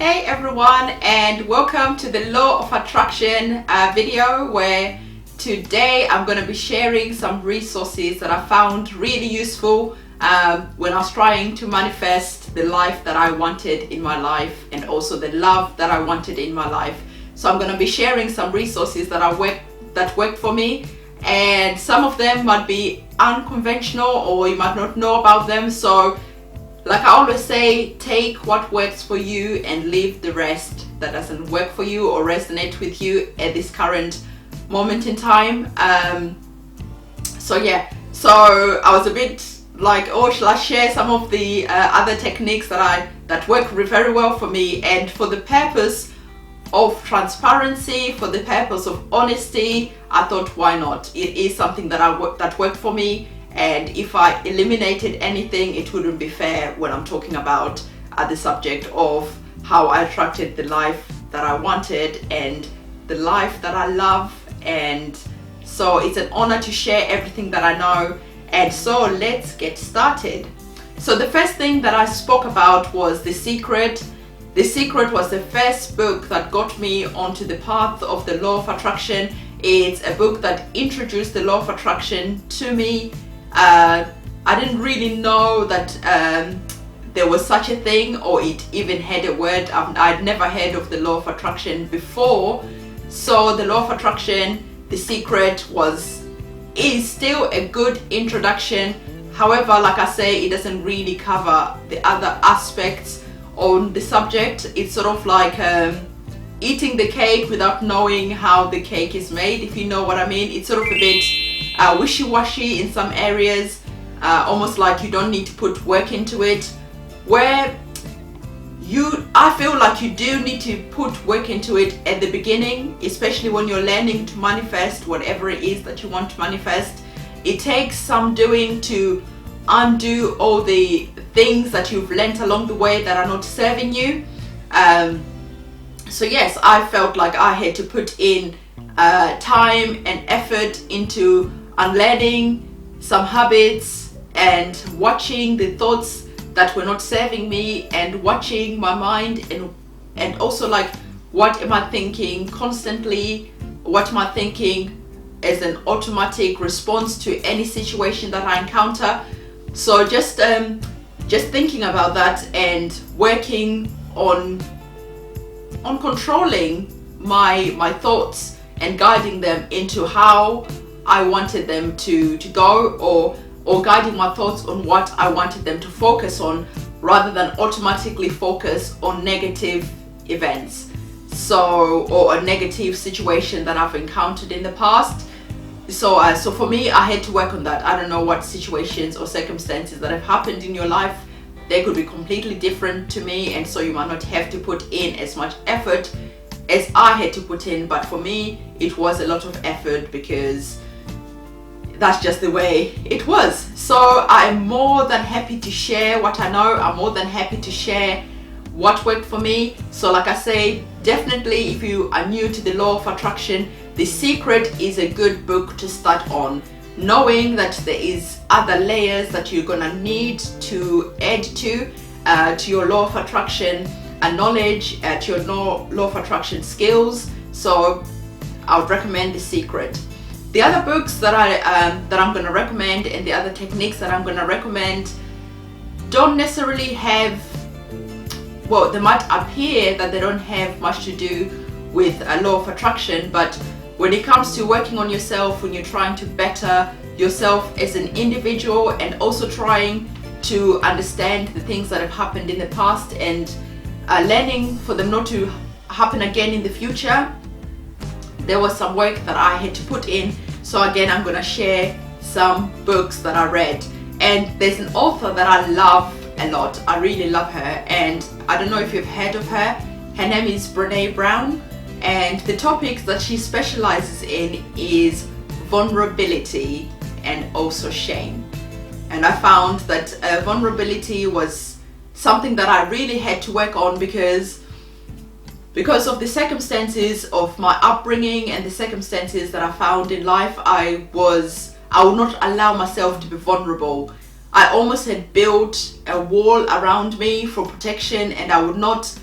Hey everyone, and welcome to the Law of Attraction video, where today I'm going to be sharing some resources that I found really useful when I was trying to manifest the life that I wanted in my life, and also the love that I wanted in my life. So I'm going to be sharing some resources that worked for me, and some of them might be unconventional or you might not know about them. So like I always say, take what works for you and leave the rest that doesn't work for you or resonate with you at this current moment in time. So I was a bit like, oh, shall I share some of the other techniques that work very well for me, and for the purpose of transparency, for the purpose of honesty, I thought, why not? It is something that worked for me. And if I eliminated anything, it wouldn't be fair when I'm talking about the subject of how I attracted the life that I wanted and the life that I love. And so it's an honor to share everything that I know. And so let's get started. So the first thing that I spoke about was The Secret. The Secret was the first book that got me onto the path of the Law of Attraction. It's a book that introduced the Law of Attraction to me. I didn't really know that there was such a thing, or it even had a word. I'd never heard of the Law of Attraction before. So the Law of Attraction, The Secret, is still a good introduction. However, like I say, it doesn't really cover the other aspects on the subject. It's sort of like eating the cake without knowing how the cake is made, if you know what I mean. It's sort of a bit wishy-washy in some areas, almost like you don't need to put work into it, where I feel like you do need to put work into it at the beginning, especially when you're learning to manifest whatever it is that you want to manifest. It takes some doing to undo all the things that you've learnt along the way that are not serving you. So yes, I felt like I had to put in time and effort into unlearning some habits and watching the thoughts that were not serving me, and watching my mind, and also like, what am I thinking constantly? What am I thinking as an automatic response to any situation that I encounter? So just thinking about that and working on controlling my thoughts and guiding them into how I wanted them to go, or guiding my thoughts on what I wanted them to focus on, rather than automatically focus on negative events, or a negative situation that I've encountered in the past. So for me, I had to work on that. I don't know what situations or circumstances that have happened in your life. They could be completely different to me, and so you might not have to put in as much effort as I had to put in. But for me, it was a lot of effort, because that's just the way it was. So I'm more than happy to share what I know. I'm more than happy to share what worked for me. So like I say, definitely if you are new to the Law of Attraction, The Secret is a good book to start on, knowing that there is other layers that you're gonna need to add to your Law of Attraction knowledge, to your Law of Attraction skills. So I would recommend The Secret. The other books that I'm going to recommend, and the other techniques that I'm going to recommend, don't necessarily have, well, they might appear that they don't have much to do with a Law of Attraction, but when it comes to working on yourself, when you're trying to better yourself as an individual, and also trying to understand the things that have happened in the past, and learning for them not to happen again in the future, there was some work that I had to put in. So again, I'm going to share some books that I read. And there's an author that I love a lot. I really love her, and I don't know if you've heard of her. Her name is Brene Brown, and the topics that she specializes in is vulnerability and also shame. And I found that vulnerability was something that I really had to work on, because of the circumstances of my upbringing and the circumstances that I found in life. I would not allow myself to be vulnerable. I almost had built a wall around me for protection, and I would not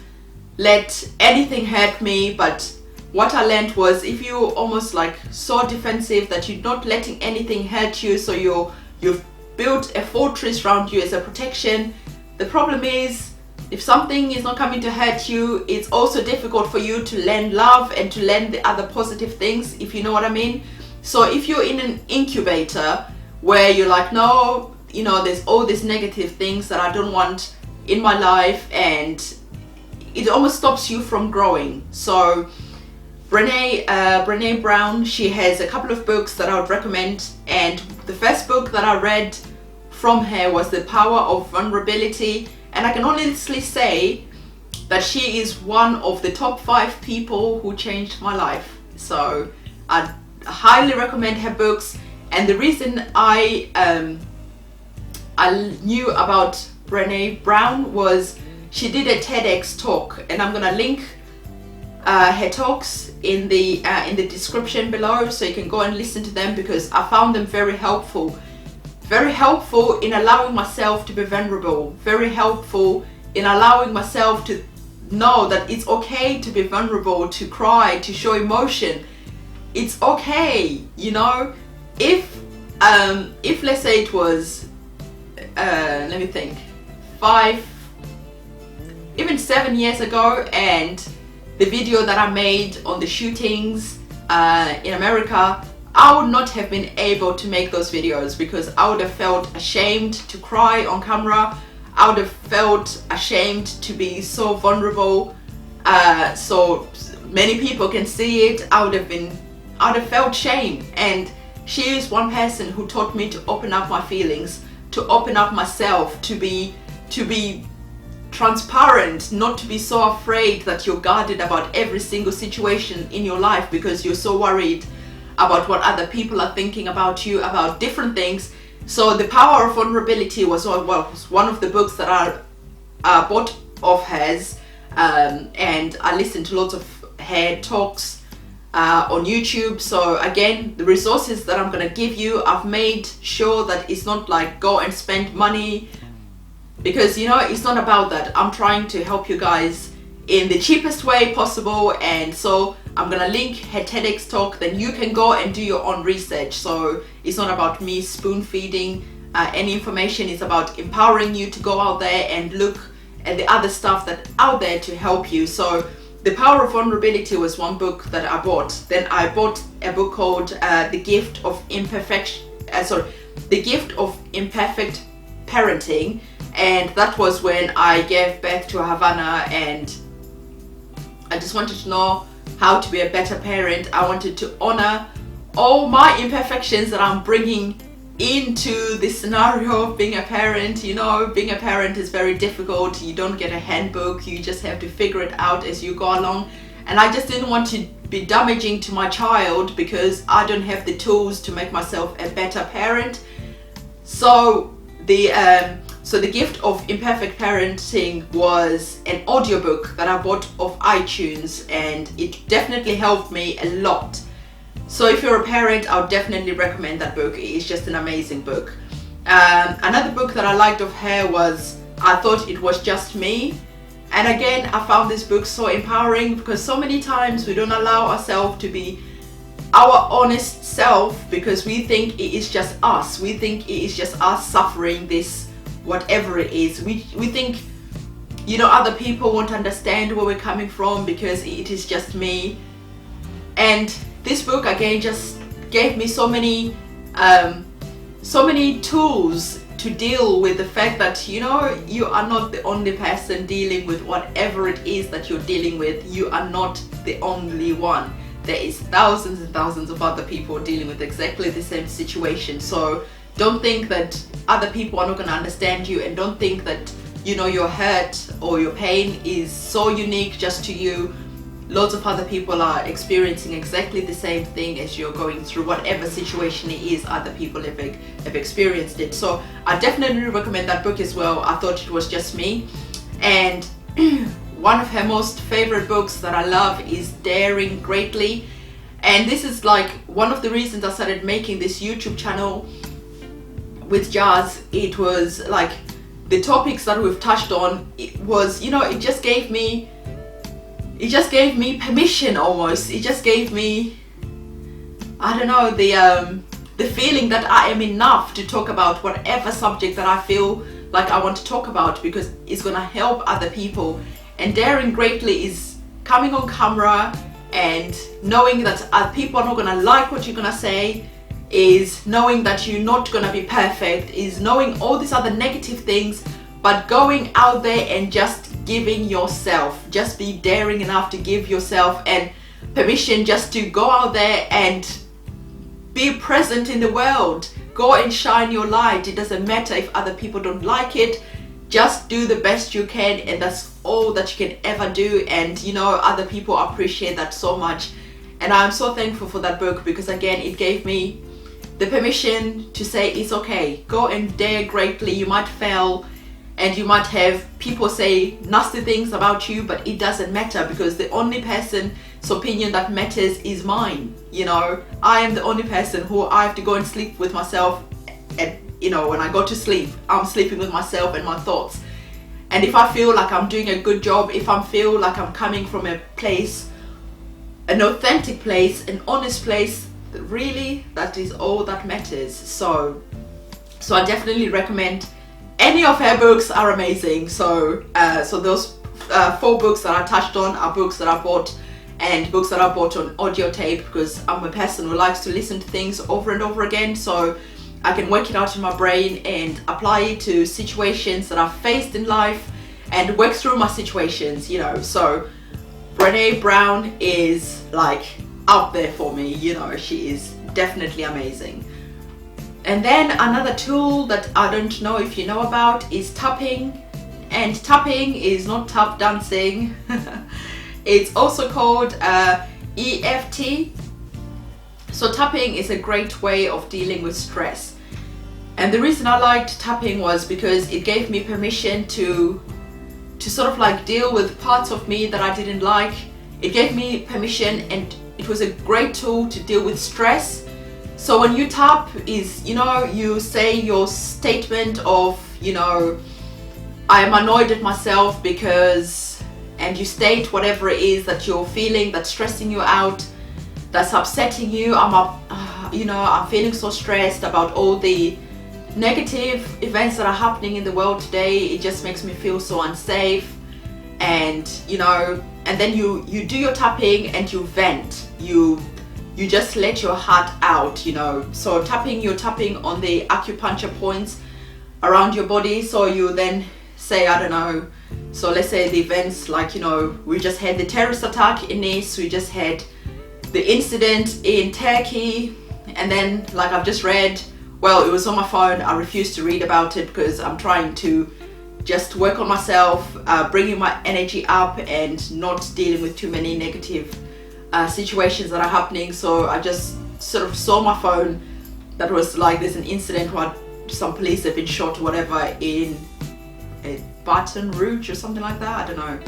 let anything hurt me. But what I learned was, if you're almost like so defensive that you're not letting anything hurt you, so you've built a fortress around you as a protection, the problem is, if something is not coming to hurt you, it's also difficult for you to learn love and to learn the other positive things, if you know what I mean. So if you're in an incubator where you're like, no, you know, there's all these negative things that I don't want in my life, and it almost stops you from growing. So Brené Brown, she has a couple of books that I would recommend, and the first book that I read from her was The Power of Vulnerability, and I can honestly say that she is one of the top 5 people who changed my life. So I highly recommend her books. And the reason I knew about Brene Brown was she did a TEDx talk, and I'm gonna link her talks in the description below, so you can go and listen to them, because I found them very helpful in allowing myself to be vulnerable, very helpful in allowing myself to know that it's okay to be vulnerable, to cry, to show emotion. It's okay, you know. If let's say it was let me think, 7 years ago, and the video that I made on the shootings in America, I would not have been able to make those videos, because I would have felt ashamed to cry on camera. I would have felt ashamed to be so vulnerable, so many people can see it. I would have felt shame. And she is one person who taught me to open up my feelings, to open up myself, to be transparent, not to be so afraid that you're guarded about every single situation in your life, because you're so worried about what other people are thinking about you, about different things. So The Power of Vulnerability was one of the books that I bought of hers, and I listened to lots of her talks on YouTube. So again, the resources that I'm gonna give you, I've made sure that it's not like go and spend money, because you know, it's not about that. I'm trying to help you guys in the cheapest way possible, and so I'm gonna link her TEDx talk, then you can go and do your own research. So it's not about me spoon feeding any information, it's about empowering you to go out there and look at the other stuff that's out there to help you. So The Power of Vulnerability was one book that I bought. Then I bought a book called The Gift of Imperfect Parenting, and that was when I gave birth to Havana, and I just wanted to know how to be a better parent. I wanted to honor all my imperfections that I'm bringing into the scenario of being a parent. You know, being a parent is very difficult. You don't get a handbook, you just have to figure it out as you go along. And I just didn't want to be damaging to my child, because I don't have the tools to make myself a better parent. So the Gift of Imperfect Parenting was an audiobook that I bought off iTunes, and it definitely helped me a lot. So if you're a parent, I would definitely recommend that book. It's just an amazing book. Another book that I liked of her was I Thought It Was Just Me. And again, I found this book so empowering, because so many times we don't allow ourselves to be our honest self, because we think it is just us. We think it is just us suffering this, whatever it is. We think, you know, other people won't understand where we're coming from, because it is just me. And this book again just gave me so many tools to deal with the fact that, you know, you are not the only person dealing with whatever it is that you're dealing with. You are not the only one. There is thousands and thousands of other people dealing with exactly the same situation. So don't think that other people are not going to understand you, and don't think that, you know, your hurt or your pain is so unique just to you. Lots of other people are experiencing exactly the same thing as you're going through. Whatever situation it is, other people have experienced it. So I definitely recommend that book as well. I Thought It Was Just Me. And one of her most favorite books that I love is Daring Greatly. And this is like one of the reasons I started making this YouTube channel with Jazz. It was like the topics that we've touched on, it was, you know, it just gave me it just gave me permission almost. It just gave me, I don't know, the feeling that I am enough to talk about whatever subject that I feel like I want to talk about, because it's gonna help other people. And daring greatly is coming on camera and knowing that people are not gonna like what you're gonna say, is knowing that you're not gonna be perfect, is knowing all these other negative things, but going out there and just giving yourself, just be daring enough to give yourself and permission just to go out there and be present in the world. Go and shine your light. It doesn't matter if other people don't like it. Just do the best you can, and that's all that you can ever do. And you know, other people appreciate that so much. And I'm so thankful for that book, because again, it gave me the permission to say it's okay. Go and dare greatly. You might fail and you might have people say nasty things about you, but it doesn't matter, because the only person's opinion that matters is mine. You know, I am the only person who I have to go and sleep with myself. And you know, when I go to sleep, I'm sleeping with myself and my thoughts. And if I feel like I'm doing a good job, if I feel like I'm coming from a place, an authentic place, an honest place, really, that is all that matters. So I definitely recommend. Any of her books are amazing. So those 4 books that I touched on are books that I bought, and books that I bought on audio tape, because I'm a person who likes to listen to things over and over again, so I can work it out in my brain and apply it to situations that I've faced in life and work through my situations, you know. So Brené Brown is like out there for me, you know, she is definitely amazing. And then another tool that I don't know if you know about is tapping. And tapping is not tap dancing. It's also called EFT. So tapping is a great way of dealing with stress. And the reason I liked tapping was because it gave me permission to sort of like deal with parts of me that I didn't like. It gave me permission, and it was a great tool to deal with stress. So when you tap is, you know, you say your statement of, you know, I am annoyed at myself because, and you state whatever it is that you're feeling that's stressing you out, that's upsetting you. I'm feeling so stressed about all the negative events that are happening in the world today. It just makes me feel so unsafe. And, you know, and then you do your tapping and you vent. You just let your heart out, you know. So you're tapping on the acupuncture points around your body. So you then say, I don't know, so let's say the events, like, you know, we just had the terrorist attack in Nice, we just had the incident in Turkey, and then, like I've just read, well, it was on my phone, I refused to read about it because I'm trying to just work on myself, bringing my energy up and not dealing with too many negative situations that are happening. So I just sort of saw my phone that was like, there's an incident where some police have been shot or whatever in Baton Rouge or something like that, I don't know.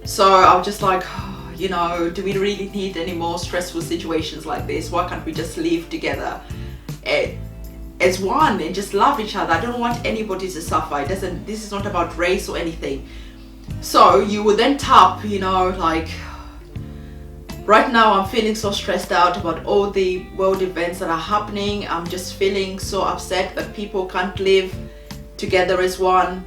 So I was just like, oh, you know, do we really need any more stressful situations like this? Why can't we just live together as one and just love each other? I don't want anybody to suffer. This is not about race or anything. So you would then tap, you know, like, right now I'm feeling so stressed out about all the world events that are happening. I'm just feeling so upset that people can't live together as one.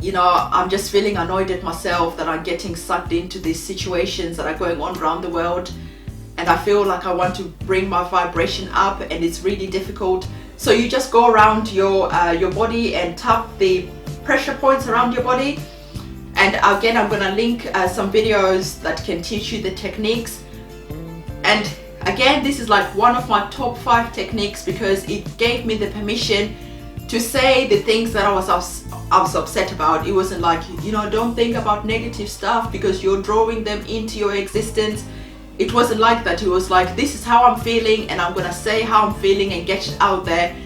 You know, I'm just feeling annoyed at myself that I'm getting sucked into these situations that are going on around the world. And I feel like I want to bring my vibration up, and it's really difficult. So you just go around your body and tap the pressure points around your body. And again, I'm gonna link some videos that can teach you the techniques. And again, this is like one of my top 5 techniques, because it gave me the permission to say the things that I was upset about. It wasn't like, you know, don't think about negative stuff because you're drawing them into your existence. It wasn't like that. It was like, this is how I'm feeling, and I'm gonna say how I'm feeling and get it out there.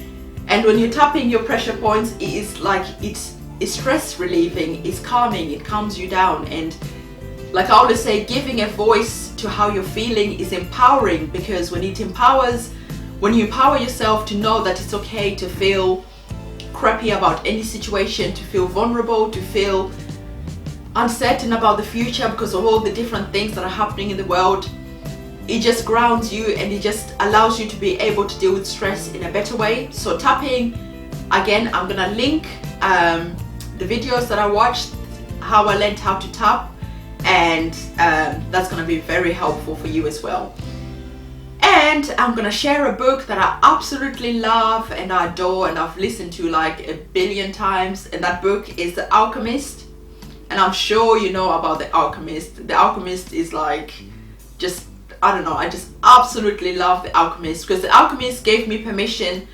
And when you're tapping your pressure points, it is like, it's stress relieving, it's calming, it calms you down. And like I always say, giving a voice to how you're feeling is empowering, because when you empower yourself to know that it's okay to feel crappy about any situation, to feel vulnerable, to feel uncertain about the future because of all the different things that are happening in the world, it just grounds you and it just allows you to be able to deal with stress in a better way. So tapping, again, I'm gonna link the videos that I watched, how I learned how to tap, and that's gonna be very helpful for you as well. And I'm gonna share a book that I absolutely love and I adore and I've listened to like 1 billion times, and that book is The Alchemist. And I'm sure you know about The Alchemist. The Alchemist is like, just, I don't know, I just absolutely love The Alchemist, because The Alchemist gave me permission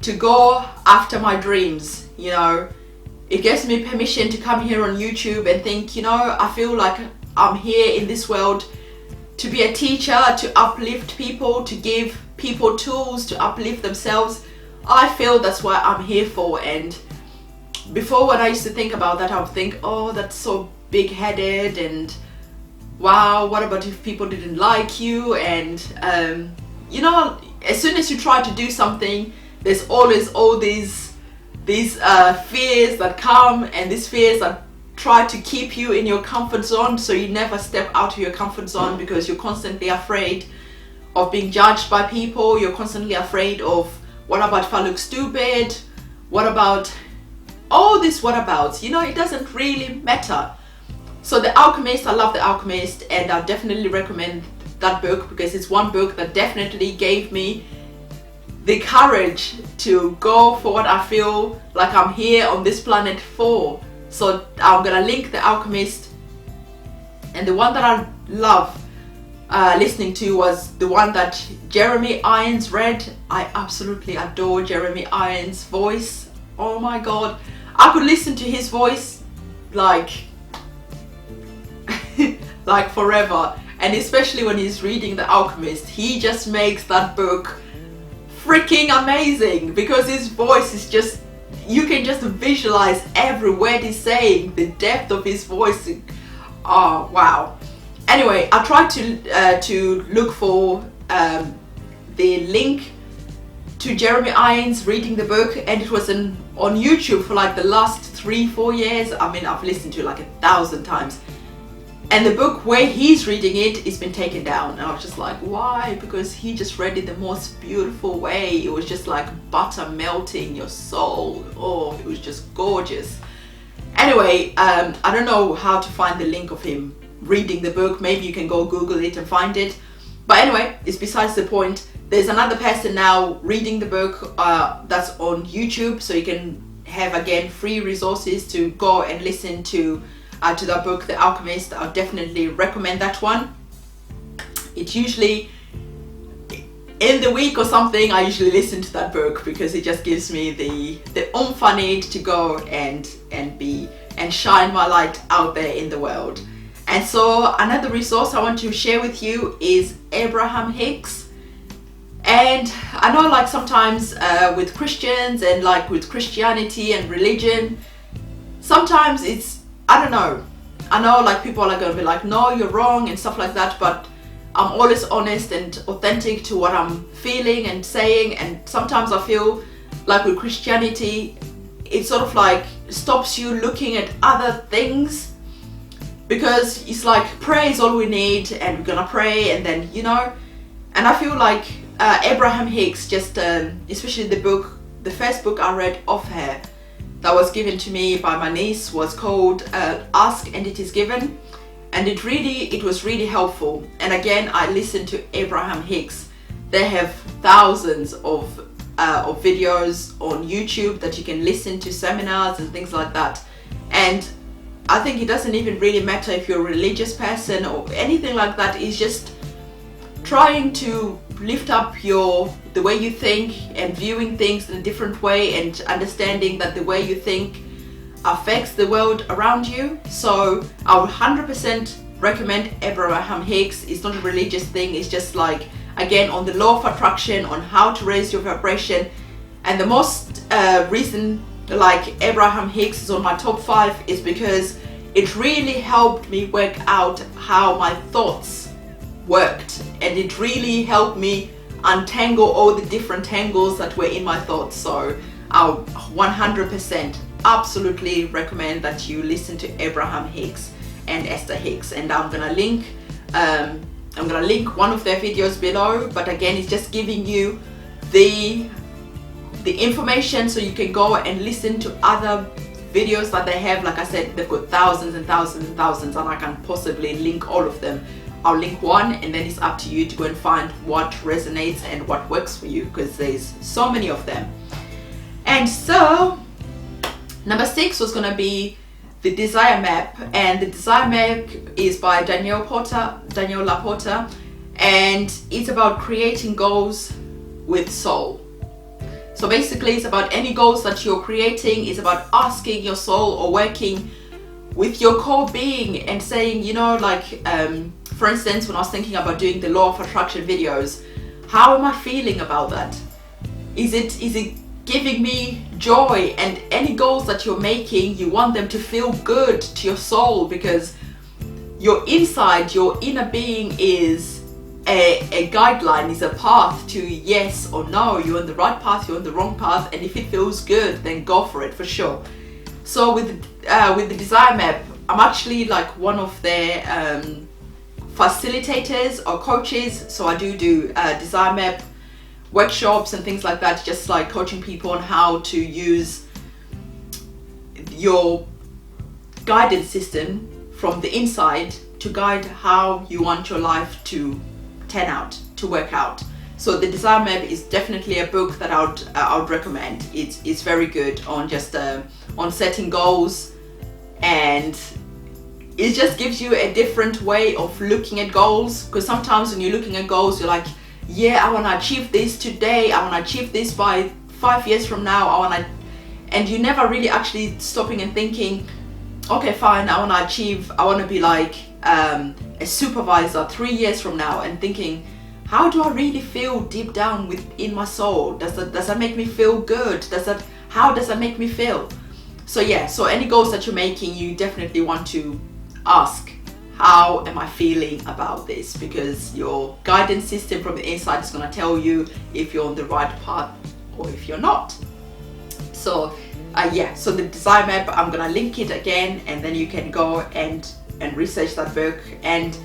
to go after my dreams, you know. It gives me permission to come here on YouTube and think, you know, I feel like I'm here in this world to be a teacher, to uplift people, to give people tools to uplift themselves. I feel that's what I'm here for. And before, when I used to think about that, I would think, oh, that's so big-headed, and wow, what about if people didn't like you? And you know, as soon as you try to do something, there's always all these fears that come, and these fears that try to keep you in your comfort zone, so you never step out of your comfort zone, because you're constantly afraid of being judged by people. You're constantly afraid of, what about if I look stupid? What about all these whatabouts? You know, it doesn't really matter. So The Alchemist, I love The Alchemist, and I definitely recommend that book, because it's one book that definitely gave me the courage to go for what I feel like I'm here on this planet for. So I'm gonna link The Alchemist. And the one that I love listening to was the one that Jeremy Irons read. I absolutely adore Jeremy Irons' voice. Oh my god, I could listen to his voice like like forever. And especially when he's reading The Alchemist, he just makes that book freaking amazing, because his voice is just, you can just visualize every word he's saying, the depth of his voice. Oh wow. Anyway, I tried to look for the link to Jeremy Irons reading the book, and it was on YouTube for like the last 3-4 years. I mean, I've listened to it like 1,000 times. And the book where he's reading it, it's been taken down. And I was just like, why? Because he just read it the most beautiful way. It was just like butter melting your soul. Oh, it was just gorgeous. Anyway, I don't know how to find the link of him reading the book. Maybe you can go Google it and find it. But anyway, it's besides the point. There's another person now reading the book that's on YouTube. So you can have, again, free resources to go and listen to that book, The Alchemist. I'll definitely recommend that one. It's usually in the week or something, I usually listen to that book, because it just gives me the oomph I need to go and shine my light out there in the world. And so another resource I want to share with you is Abraham Hicks. And I know, like, sometimes with Christians and like with Christianity and religion, sometimes it's, I don't know. I know, like, people are going to be like, no, you're wrong and stuff like that, but I'm always honest and authentic to what I'm feeling and saying. And sometimes I feel like with Christianity, it sort of like stops you looking at other things, because it's like prayer is all we need and we're gonna pray, and then, you know. And I feel like Abraham Hicks, just especially the first book I read of her, that was given to me by my niece, was called Ask and It Is Given, and it was really helpful. And again, I listened to Abraham Hicks. They have thousands of videos on YouTube that you can listen to, seminars and things like that. And I think it doesn't even really matter if you're a religious person or anything like that. It's just trying to lift up the way you think and viewing things in a different way, and understanding that the way you think affects the world around you. So I would 100% recommend Abraham Hicks. It's not a religious thing. It's just like, again, on the law of attraction, on how to raise your vibration. And the most reason like Abraham Hicks is on my top 5 is because it really helped me work out how my thoughts worked, and it really helped me untangle all the different tangles that were in my thoughts. So I'll 100% absolutely recommend that you listen to Abraham Hicks and Esther Hicks, and I'm gonna link one of their videos below. But again, it's just giving you the information so you can go and listen to other videos that they have. Like I said, they've got thousands and thousands and thousands, and I can possibly link all of them. I'll link one, and then it's up to you to go and find what resonates and what works for you, because there's so many of them. And so number 6 was going to be the Desire Map, and the Desire Map is by Danielle LaPorta, and it's about creating goals with soul. So basically, it's about any goals that you're creating. It's about asking your soul, or working with your core being and saying, you know, like, for instance, when I was thinking about doing the law of attraction videos, how am I feeling about that? Is it giving me joy? And any goals that you're making, you want them to feel good to your soul, because your inside, your inner being is a guideline, is a path to yes or no. You're on the right path, you're on the wrong path, and if it feels good, then go for it for sure. So with the Desire Map, I'm actually like one of their facilitators or coaches. So I do Desire Map workshops and things like that, just like coaching people on how to use your guidance system from the inside to guide how you want your life to turn out, to work out. So the Desire Map is definitely a book that I would recommend. It's very good on just on setting goals, and it just gives you a different way of looking at goals. Because sometimes when you're looking at goals, you're like, yeah, I want to achieve this today, I want to achieve this by 5 years from now, and you never really actually stopping and thinking, okay, fine, I want to be like a supervisor 3 years from now, and thinking, how do I really feel deep down within my soul? Does that make me feel good? How does that make me feel? So yeah, so any goals that you're making, you definitely want to ask, how am I feeling about this? Because your guidance system from the inside is going to tell you if you're on the right path or if you're not. So yeah, so the Desire Map, I'm going to link it again, and then you can go and research that book. And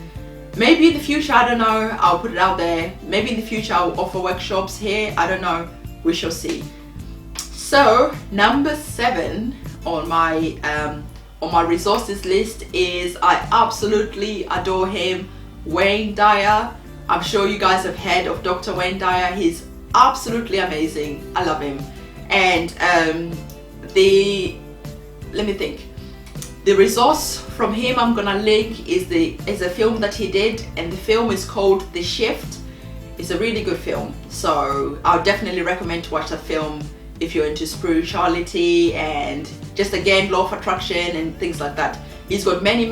maybe in the future, I don't know, I'll put it out there. Maybe in the future I'll offer workshops here, I don't know, we shall see. So number 7 on my resources list is, I absolutely adore him, Wayner Dyer. I'm sure you guys have heard of Dr. Wayner Dyer. He's absolutely amazing. I love him. And let me think. The resource from him I'm gonna link is a film that he did, and the film is called The Shift. It's a really good film, so I'll definitely recommend to watch that film if you're into spirituality and just, again, law of attraction and things like that. He's got many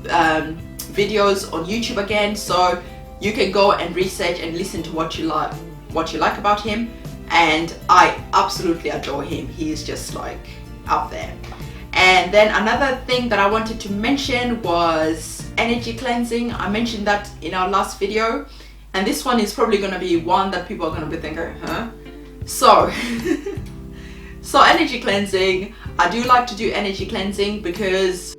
videos on YouTube again, so you can go and research and listen to what you like about him. And I absolutely adore him. He's just like up there. And then another thing that I wanted to mention was energy cleansing. I mentioned that in our last video, and this one is probably going to be one that people are going to be thinking, huh? So so energy cleansing, I do like to do energy cleansing because